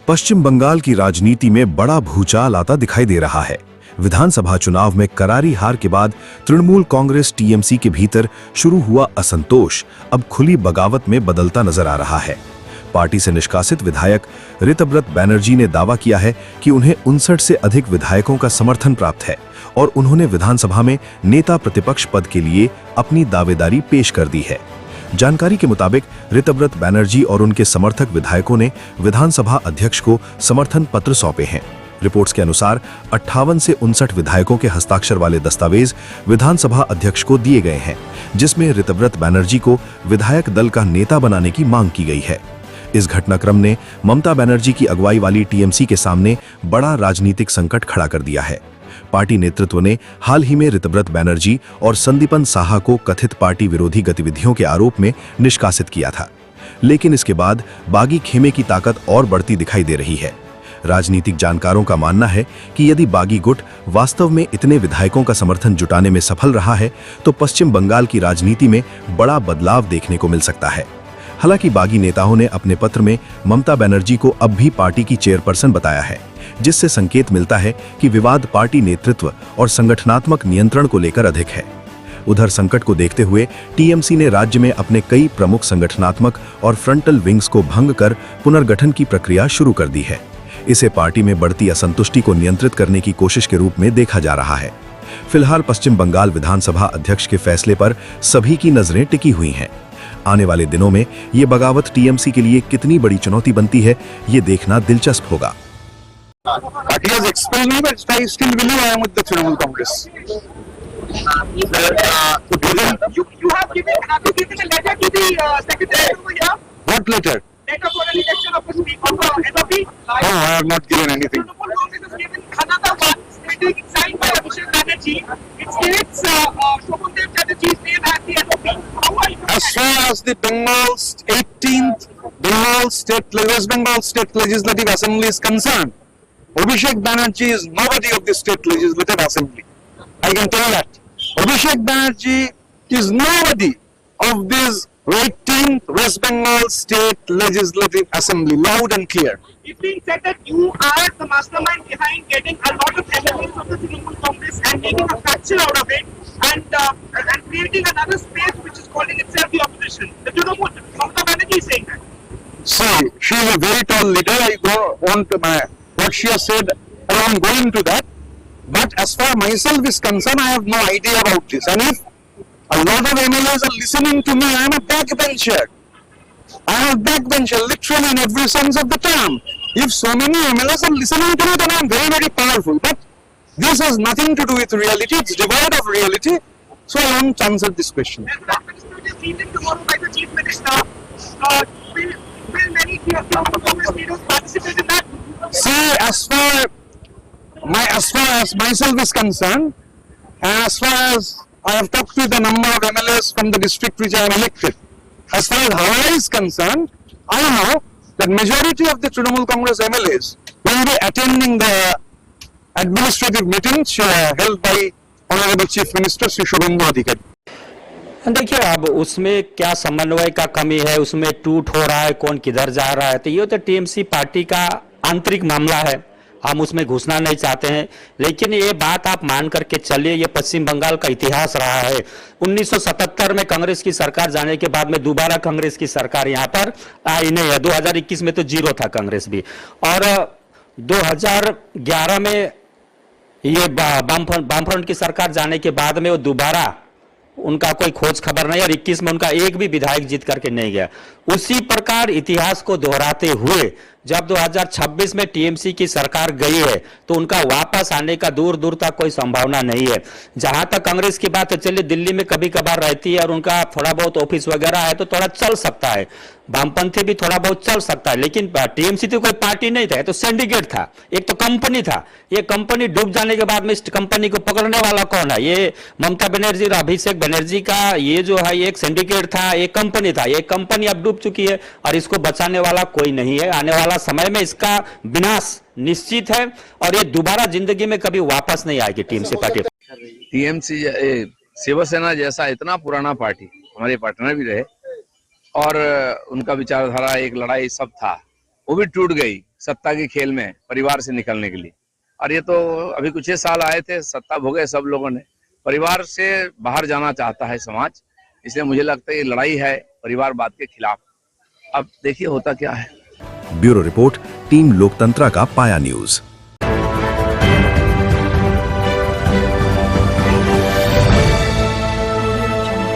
पश्चिम बंगाल की राजनीति में बड़ा भूचाल आता दिखाई दे रहा है। विधानसभा चुनाव में करारी हार के बाद तृणमूल कांग्रेस टीएमसी के भीतर शुरू हुआ असंतोष अब खुली बगावत में बदलता नजर आ रहा है। पार्टी से निष्कासित विधायक ऋतव्रत बैनर्जी ने दावा किया है कि उन्हें 59 से अधिक विधायकों का समर्थन प्राप्त है और उन्होंने विधानसभा में नेता प्रतिपक्ष पद के लिए अपनी दावेदारी पेश कर दी है। जानकारी के मुताबिक ऋतव्रत बैनर्जी और उनके समर्थक विधायकों ने विधानसभा अध्यक्ष को समर्थन पत्र सौंपे हैं। रिपोर्ट्स के अनुसार 58 से 59 विधायकों के हस्ताक्षर वाले दस्तावेज विधानसभा अध्यक्ष को दिए गए हैं, जिसमें ऋतव्रत बैनर्जी को विधायक दल का नेता बनाने की मांग की गई है। इस घटनाक्रम ने ममता बनर्जी की अगुवाई वाली टीएमसी के सामने बड़ा राजनीतिक संकट खड़ा कर दिया है। पार्टी नेतृत्व ने हाल ही में ऋतव्रत बैनर्जी और संदीपन साहा को कथित पार्टी विरोधी गतिविधियों के आरोप में निष्कासित किया था, लेकिन इसके बाद बागी खेमे की ताकत और बढ़ती दिखाई दे रही है। राजनीतिक जानकारों का मानना है कि यदि बागी गुट वास्तव में इतने विधायकों का समर्थन जुटाने में सफल रहा है तो पश्चिम बंगाल की राजनीति में बड़ा बदलाव देखने को मिल सकता है। हालांकि बागी नेताओं ने अपने पत्र में ममता बनर्जी को अब भी पार्टी की चेयरपर्सन बताया है, जिससे संकेत मिलता है कि विवाद पार्टी नेतृत्व और संगठनात्मक नियंत्रण को लेकर अधिक है। उधर संकट को देखते हुए टीएमसी ने राज्य में अपने कई प्रमुख संगठनात्मक और फ्रंटल विंग्स को भंग कर पुनर्गठन की प्रक्रिया शुरू कर दी है। इसे पार्टी में बढ़ती असंतुष्टि को नियंत्रित करने की कोशिश के रूप में देखा जा रहा है। फिलहाल पश्चिम बंगाल विधानसभा अध्यक्ष के फैसले पर सभी की नजरें टिकी हुई हैं। आने वाले दिनों में ये बगावत टीएमसी के लिए कितनी बड़ी चुनौती बनती है, ये देखना दिलचस्प होगा। He has expelled me, but I still believe I am with the Trinamool Congress. You have given a letter to the secretary over here. What letter? Letter for an election of SOP. No, I have not given anything. Trinamool Congress has given another one stating signed by Abhishek Banerjee. It states Shobhandev Chatterjee's name as the SOP. How are you? As far as the Bengal's 18th West Bengal State Legislative Assembly is concerned, Abhishek Banerjee is nobody of the State Legislative Assembly. I can tell that. Abhishek Banerjee is nobody of this 18th West Bengal State Legislative Assembly, loud and clear. It's being said that you are the mastermind behind getting a lot of elements of the Trinamool Congress and making a fracture out of it and creating another space which is calling itself the opposition. The Trinamool, Mamata Banerjee is saying that. See, she is a very tall leader. What she has said, I won't go into that. But as far myself is concerned, I have no idea about this. And if a lot of MLAs are listening to me, I am a backbencher. I am a backbencher, literally in every sense of the term. If so many MLAs are listening to me, then I am very, very powerful. But this has nothing to do with reality. It's devoid of reality. So I won't answer this question. There's an administrative meeting tomorrow by the Chief Minister. Will many Trinamool Congress leaders participate in that? See, as far as myself is concerned, and as far as I have talked with a number of MLAs from the district which I am elected, as far as Howrah is concerned, I know that majority of the Trinamool Congress MLAs will be attending the administrative meetings held by Honorable Chief Minister Sri Shubhendu Adhikari. देखिए, अब उसमें क्या समन्वय का कमी है, उसमें टूट हो रहा है, कौन किधर जा रहा है, तो ये तो टीएमसी पार्टी का आंतरिक मामला है। हम उसमें घुसना नहीं चाहते हैं, लेकिन ये बात आप मान करके चलिए, ये पश्चिम बंगाल का इतिहास रहा है। 1977 में कांग्रेस की सरकार जाने के बाद में दोबारा कांग्रेस की सरकार यहाँ पर आई नहीं है। 2021 में तो जीरो था कांग्रेस भी, और 2011 में ये वामफ्रंट की सरकार जाने के बाद में वो दोबारा उनका कोई खोज खबर नहीं, और 21 में उनका एक भी विधायक जीत करके नहीं गया। उसी प्रकार इतिहास को दोहराते हुए जब 2026 में टीएमसी की सरकार गई है तो उनका वापस आने का दूर दूर तक कोई संभावना नहीं है। जहां तक कांग्रेस की बात है, चलिए दिल्ली में कभी कभार रहती है और उनका थोड़ा बहुत ऑफिस वगैरह है तो थोड़ा चल सकता है, वामपंथी भी थोड़ा बहुत चल सकता है, लेकिन टीएमसी तो कोई पार्टी नहीं था, तो सिंडिकेट था, एक तो कंपनी था। ये कंपनी डूब जाने के बाद में इस कंपनी को पकड़ने वाला कौन है? ये ममता बनर्जी और अभिषेक बनर्जी का ये जो है एक सिंडिकेट था, एक कंपनी था। ये कंपनी अब डूब चुकी है और इसको बचाने वाला कोई नहीं है। आने वाला समय में इसका विनाश निश्चित है और ये दोबारा जिंदगी में कभी वापस नहीं आएगी टीएमसी पार्टी। टीएमसी शिवसेना जैसा इतना पुराना पार्टी, हमारे पार्टनर भी रहे और उनका विचारधारा, एक लड़ाई सब था, वो भी टूट गई। सत्ता की खेल में परिवार से निकलने के लिए। और ये तो अभी कुछ ही साल आए थे, सत्ता भोगे सब लोगों ने, परिवार से बाहर जाना चाहता है समाज, इसलिए मुझे लगता है ये लड़ाई है परिवारवाद के खिलाफ। अब देखिए होता क्या है। ब्यूरो रिपोर्ट, टीम लोकतंत्र का पाया न्यूज।